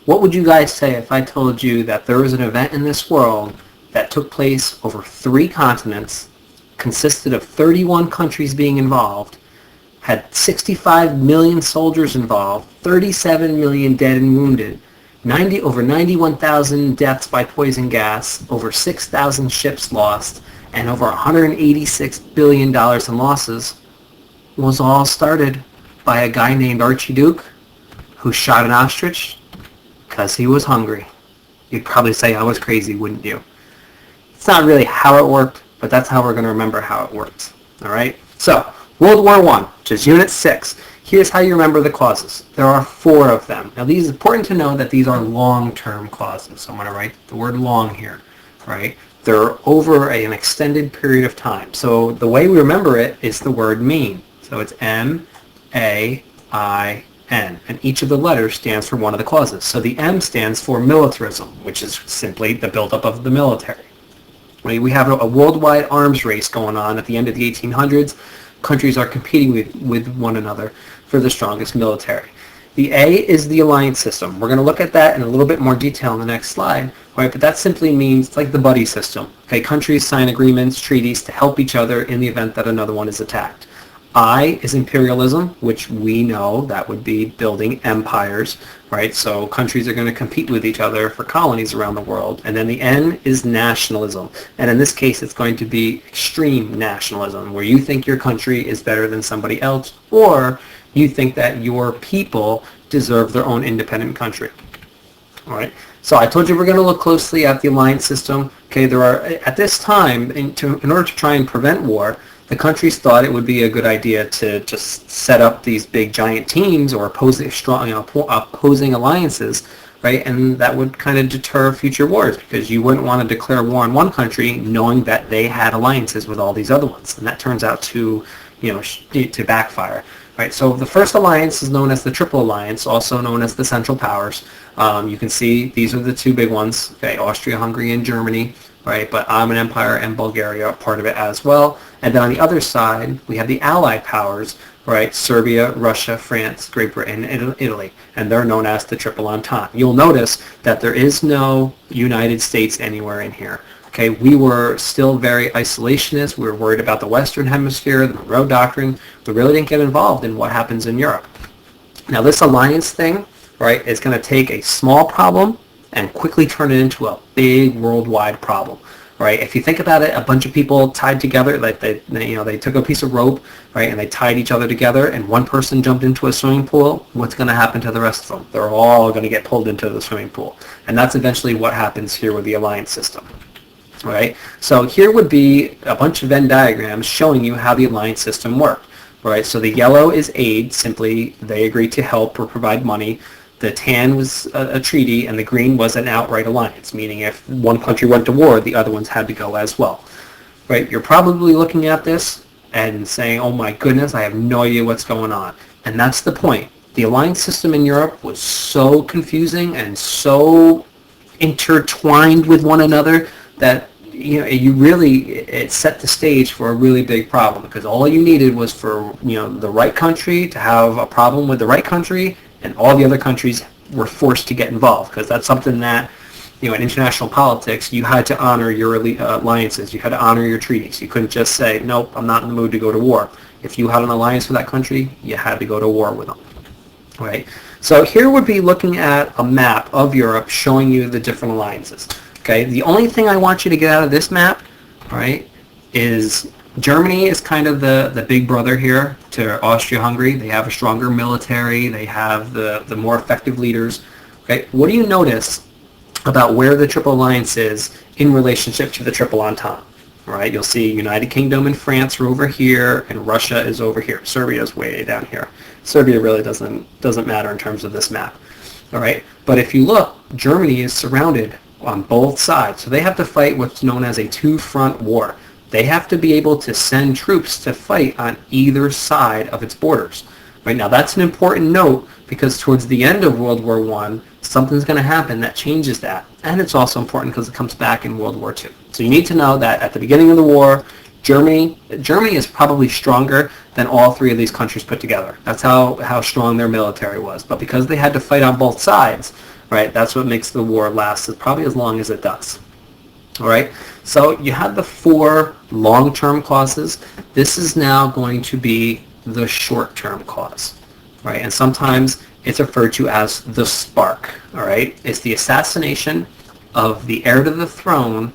What would you guys say if I told you that there was an event in this world that took place over 3 continents, consisted of 31 countries being involved, had 65 million soldiers involved, 37 million dead and wounded, over 91,000 deaths by poison gas, over 6,000 ships lost, and over $186 billion in losses, was all started by a guy named Archie Duke who shot an ostrich because he was hungry. You'd probably say I was crazy, wouldn't you? It's not really how it worked, but that's how we're going to remember how it worked. All right? So, World War I, which is Unit 6. Here's how you remember the clauses. There are 4 of them. Now, these are important to know that these are long-term clauses. So I'm going to write the word long here, right? They're over an extended period of time. So the way we remember it is the word mean. So it's M-A-I-N. And each of the letters stands for one of the clauses. So the M stands for militarism, which is simply the buildup of the military. We have a worldwide arms race going on at the end of the 1800s. Countries are competing with one another for the strongest military. The A is the alliance system. We're going to look at that in a little bit more detail in the next slide, right? But that simply means it's like the buddy system. Okay, countries sign agreements, treaties to help each other in the event that another one is attacked. I is imperialism, which we know that would be building empires, right? So countries are going to compete with each other for colonies around the world. And then the N is nationalism. And in this case, it's going to be extreme nationalism, where you think your country is better than somebody else, or you think that your people deserve their own independent country. All right. So I told you we're going to look closely at the alliance system. Okay, there are, at this time, in order to try and prevent war, the countries thought it would be a good idea to just set up these big giant teams or opposing alliances, right? And that would kind of deter future wars, because you wouldn't want to declare war on one country knowing that they had alliances with all these other ones, and that turns out to backfire. Right, so the first alliance is known as the Triple Alliance, also known as the Central Powers. You can see these are the 2 big ones, okay, Austria, Hungary, and Germany, right? But Ottoman Empire and Bulgaria are part of it as well. And then on the other side, we have the Allied powers, right? Serbia, Russia, France, Great Britain, and Italy. And they're known as the Triple Entente. You'll notice that there is no United States anywhere in here. Okay, we were still very isolationist. We were worried about the Western Hemisphere, the Monroe Doctrine. We really didn't get involved in what happens in Europe. Now, this alliance thing, right, is going to take a small problem and quickly turn it into a big worldwide problem, right? If you think about it, a bunch of people tied together, like they took a piece of rope, right, and they tied each other together, and one person jumped into a swimming pool. What's going to happen to the rest of them? They're all going to get pulled into the swimming pool, and that's eventually what happens here with the alliance system. Right, so here would be a bunch of Venn diagrams showing you how the alliance system worked. Right, so the yellow is aid, simply they agreed to help or provide money. The tan was a treaty, and the green was an outright alliance, meaning if one country went to war, the other ones had to go as well. Right, you're probably looking at this and saying, oh my goodness, I have no idea what's going on. And that's the point. The alliance system in Europe was so confusing and so intertwined with one another that it set the stage for a really big problem, because all you needed was for the right country to have a problem with the right country, and all the other countries were forced to get involved, because that's something that in international politics you had to honor your alliances, you had to honor your treaties. You couldn't just say, nope, I'm not in the mood to go to war. If you had an alliance with that country, you had to go to war with them. Right? So here would be looking at a map of Europe showing you the different alliances. Okay, the only thing I want you to get out of this map, right, is Germany is kind of the big brother here to Austria-Hungary. They have a stronger military. They have the more effective leaders. Okay, what do you notice about where the Triple Alliance is in relationship to the Triple Entente? All right, you'll see United Kingdom and France are over here, and Russia is over here. Serbia is way down here. Serbia really doesn't matter in terms of this map. All right, but if you look, Germany is surrounded on both sides. So they have to fight what's known as a two-front war. They have to be able to send troops to fight on either side of its borders. Right now, that's an important note, because towards the end of World War I, something's going to happen that changes that. And it's also important because it comes back in World War II. So you need to know that at the beginning of the war, Germany is probably stronger than all 3 of these countries put together. That's how strong their military was. But because they had to fight on both sides, right? That's what makes the war last probably as long as it does. All right, so you have the 4 long-term causes. This is now going to be the short-term cause, right? And sometimes it's referred to as the spark, all right? It's the assassination of the heir to the throne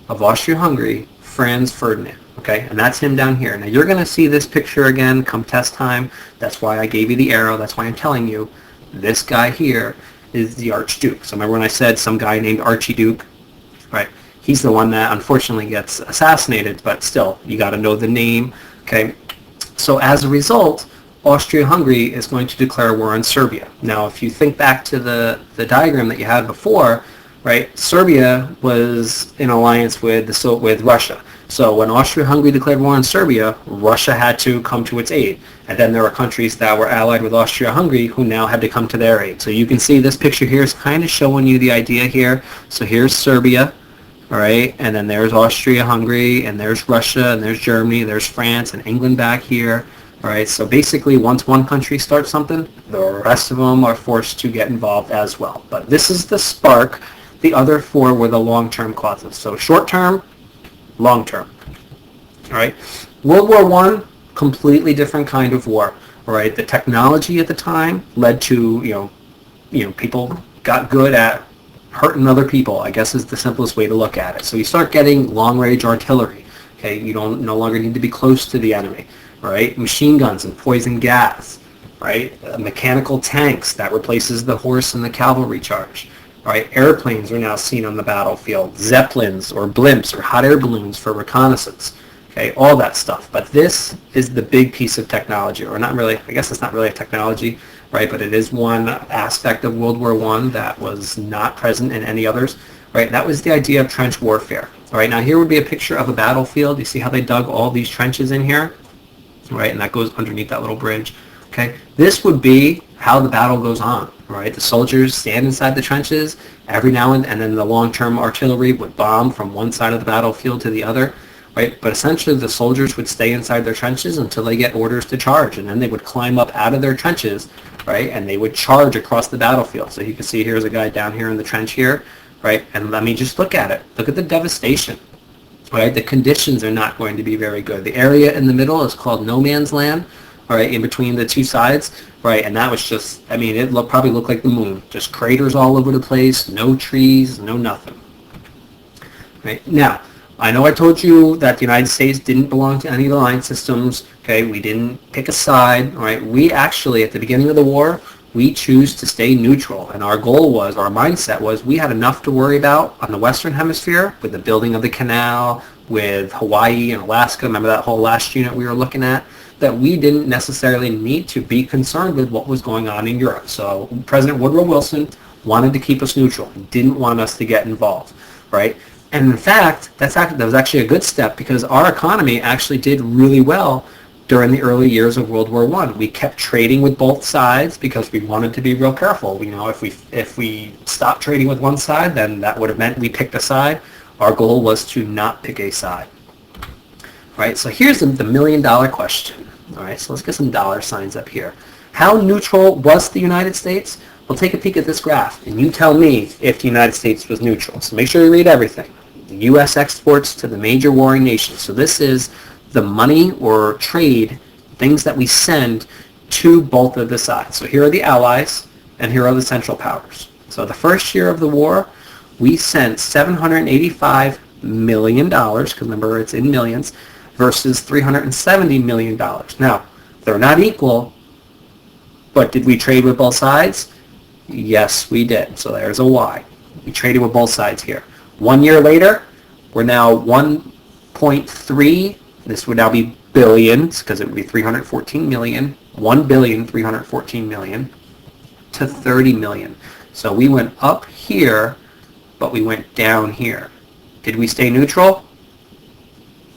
of Austria-Hungary, Franz Ferdinand, okay? And that's him down here. Now you're going to see this picture again come test time. That's why I gave you the arrow. That's why I'm telling you this guy here is the Archduke. So remember when I said some guy named Archduke, right? He's the one that unfortunately gets assassinated, but still, you got to know the name, okay? So as a result, Austria-Hungary is going to declare war on Serbia. Now, if you think back to the diagram that you had before, right, Serbia was in alliance with Russia. So when Austria-Hungary declared war on Serbia, Russia had to come to its aid. And then there were countries that were allied with Austria-Hungary who now had to come to their aid. So you can see this picture here is kind of showing you the idea here. So here's Serbia. All right, and then there's Austria-Hungary, and there's Russia, and there's Germany, there's France, and England back here. All right, so basically once one country starts something, the rest of them are forced to get involved as well. But this is the spark. The other 4 were the long-term causes. So short-term, long-term. All right, World War I, completely different kind of war. All right, the technology at the time led to, people got good at hurting other people, I guess is the simplest way to look at it. So you start getting long-range artillery. Okay, you don't no longer need to be close to the enemy, right? Machine guns and poison gas, right? Mechanical tanks, that replaces the horse and the cavalry charge, right? Airplanes are now seen on the battlefield. Zeppelins or blimps or hot air balloons for reconnaissance. Okay, all that stuff. But this is the big piece of technology, or not really, I guess it's not really a technology, right? But it is one aspect of World War I that was not present in any others, right? That was the idea of trench warfare. All right, now here would be a picture of a battlefield. You see how they dug all these trenches in here, right? And that goes underneath that little bridge. Okay, this would be how the battle goes on, right? The soldiers stand inside the trenches every now and then the long-term artillery would bomb from one side of the battlefield to the other. Right? But essentially the soldiers would stay inside their trenches until they get orders to charge, and then they would climb up out of their trenches, right? And they would charge across the battlefield. So you can see here's a guy down here in the trench here, right? And let me just look at it. Look at the devastation, right? The conditions are not going to be very good. The area in the middle is called no man's land, all right, in between the two sides, right? And that was just, I mean, it probably looked like the moon. Just craters all over the place, no trees, no nothing, right? Now, I know I told you that the United States didn't belong to any of the alliance systems. Okay, we didn't pick a side. All right, we actually, at the beginning of the war, we choose to stay neutral. And our goal was, our mindset was, we had enough to worry about on the Western Hemisphere with the building of the canal, with Hawaii and Alaska. Remember that whole last unit we were looking at? That we didn't necessarily need to be concerned with what was going on in Europe. So President Woodrow Wilson wanted to keep us neutral. He didn't want us to get involved, right? And in fact, that was actually a good step because our economy actually did really well during the early years of World War I. We kept trading with both sides because we wanted to be real careful. You know, if we stopped trading with one side, then that would have meant we picked a side. Our goal was to not pick a side. All right, so here's the million-dollar question. All right, so let's get some dollar signs up here. How neutral was the United States? Well, take a peek at this graph, and you tell me if the United States was neutral. So make sure you read everything. The U.S. exports to the major warring nations. So this is the money or trade, things that we send to both of the sides. So here are the allies, and here are the Central Powers. So the first year of the war, we sent $785 million, because remember it's in millions, versus $370 million. Now, they're not equal, but did we trade with both sides? Yes, we did. So there's a Y. We traded with both sides here. 1 year later, we're now 1.3. This would now be billions because it would be 314 million. 1,314 million to 30 million. So we went up here, but we went down here. Did we stay neutral?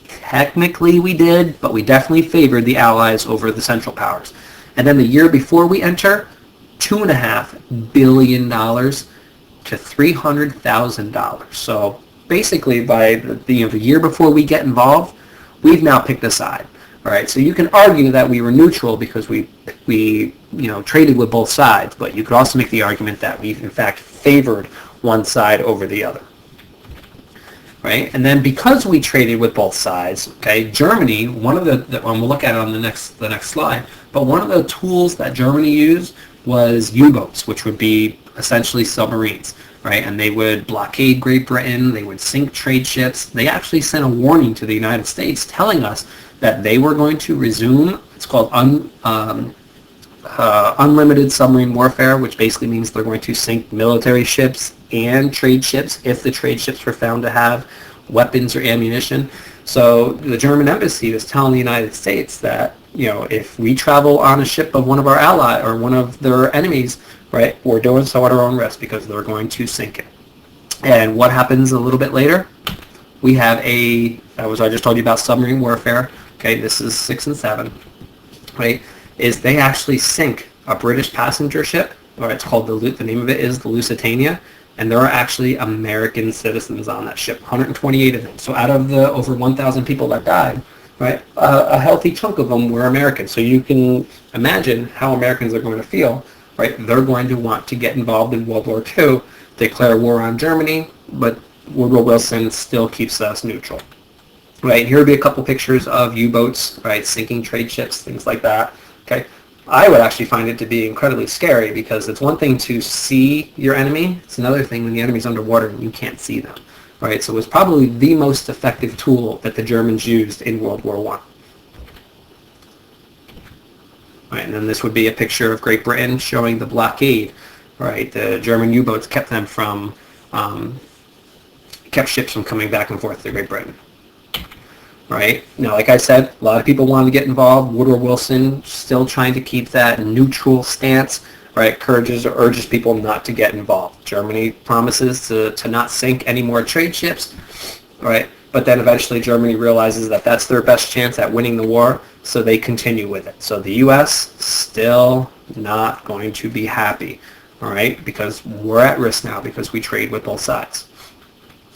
Technically we did, but we definitely favored the Allies over the Central Powers. And then the year before we enter, $2.5 billion to $300,000. So basically by the year before we get involved, we've now picked a side. All right, so you can argue that we were neutral because we traded with both sides, but you could also make the argument that we in fact favored one side over the other. Right, and then because we traded with both sides, okay, Germany, one of and we'll look at it on the next slide, but one of the tools that Germany used was U-boats, which would be essentially submarines, right? And they would blockade Great Britain, they would sink trade ships. They actually sent a warning to the United States telling us that they were going to resume, it's called unlimited submarine warfare, which basically means they're going to sink military ships and trade ships if the trade ships were found to have weapons or ammunition. So the German embassy was telling the United States that, if we travel on a ship of one of our ally or one of their enemies, right, we're doing so at our own risk because they're going to sink it. And what happens a little bit later? We have I just told you about submarine warfare. Okay, this is 6 and 7, right? Is they actually sink a British passenger ship, or it's called the name of it is the Lusitania, and there are actually American citizens on that ship, 128 of them. So out of the over 1,000 people that died, right, a healthy chunk of them were American. So you can imagine how Americans are going to feel, right? They're going to want to get involved in World War II, declare war on Germany, but Woodrow Wilson still keeps us neutral. Right, here would be a couple pictures of U-boats, right, sinking trade ships, things like that. Okay, I would actually find it to be incredibly scary because it's one thing to see your enemy, it's another thing when the enemy's underwater and you can't see them. Right, so it was probably the most effective tool that the Germans used in World War I. Right, and then this would be a picture of Great Britain showing the blockade. Right, the German U-boats kept them from, kept ships from coming back and forth to Great Britain. Right, now like I said, a lot of people wanted to get involved. Woodrow Wilson still trying to keep that neutral stance. Right, encourages or urges people not to get involved. Germany promises to not sink any more trade ships. Right, but then eventually Germany realizes that that's their best chance at winning the war, so they continue with it. So the U.S. still not going to be happy. All right, because we're at risk now because we trade with both sides.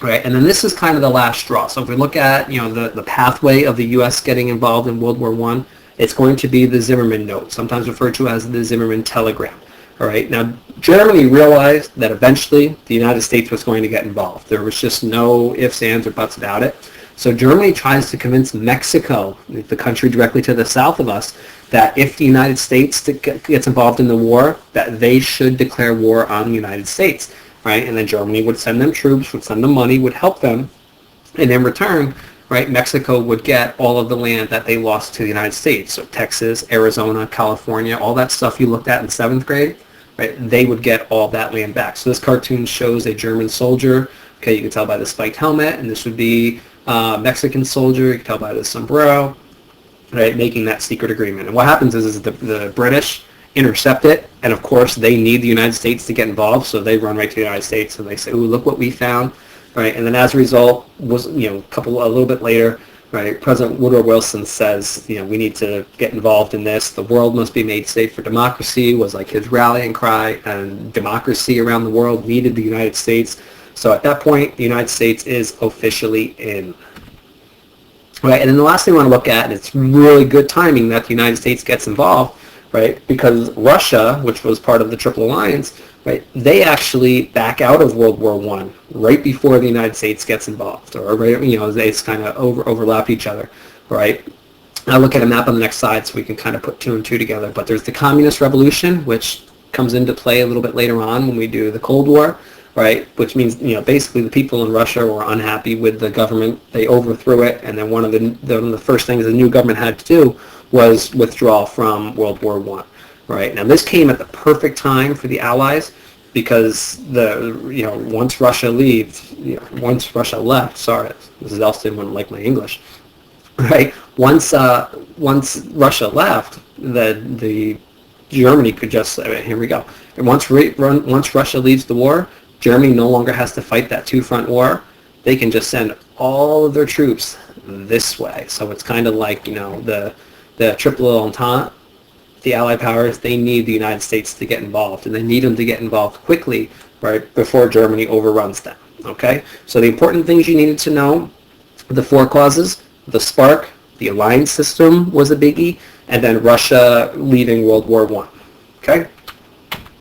Right, and then this is kind of the last straw. So if we look at the pathway of the U.S. getting involved in World War I, it's going to be the Zimmerman Note, sometimes referred to as the Zimmerman Telegram. All right, now Germany realized that eventually the United States was going to get involved. There was just no ifs, ands, or buts about it. So Germany tries to convince Mexico, the country directly to the south of us, that if the United States gets involved in the war, that they should declare war on the United States. Right, and then Germany would send them troops, would send them money, would help them, and in return, right, Mexico would get all of the land that they lost to the United States. So Texas, Arizona, California, all that stuff you looked at in 7th grade, right, they would get all that land back. So this cartoon shows a German soldier. Okay, you can tell by the spiked helmet, and this would be a Mexican soldier. You can tell by the sombrero, right, making that secret agreement. And what happens is the British intercept it, and of course they need the United States to get involved, so they run right to the United States and they say, "Ooh, look what we found," right? And then as a result, a little bit later, right, President Woodrow Wilson says, we need to get involved in this. The world must be made safe for democracy was like his rallying cry, and democracy around the world needed the United States. So at that point, the United States is officially in. Right, and then the last thing I want to look at, and it's really good timing that the United States gets involved, right? Because Russia, which was part of the Triple Alliance, right, they actually back out of World War I right before the United States gets involved, or right, they kind of overlap each other, right? I'll look at a map on the next slide so we can kind of put 2 and 2 together. But there's the Communist Revolution, which comes into play a little bit later on when we do the Cold War, right? Which means, basically the people in Russia were unhappy with the government. They overthrew it, and then one of the first things the new government had to do was withdraw from World War I. Right, now this came at the perfect time for the Allies because once Russia left, sorry, Mrs. Elston wouldn't like my English. Right, once Russia left, the Germany could just here we go. And once Russia leaves the war, Germany no longer has to fight that 2-front war. They can just send all of their troops this way. So it's kind of like the Triple Entente, the Allied powers, they need the United States to get involved, and they need them to get involved quickly, right, before Germany overruns them. Okay, so the important things you needed to know: the 4 causes, the spark, the alliance system was a biggie, and then Russia leaving World War I. Okay?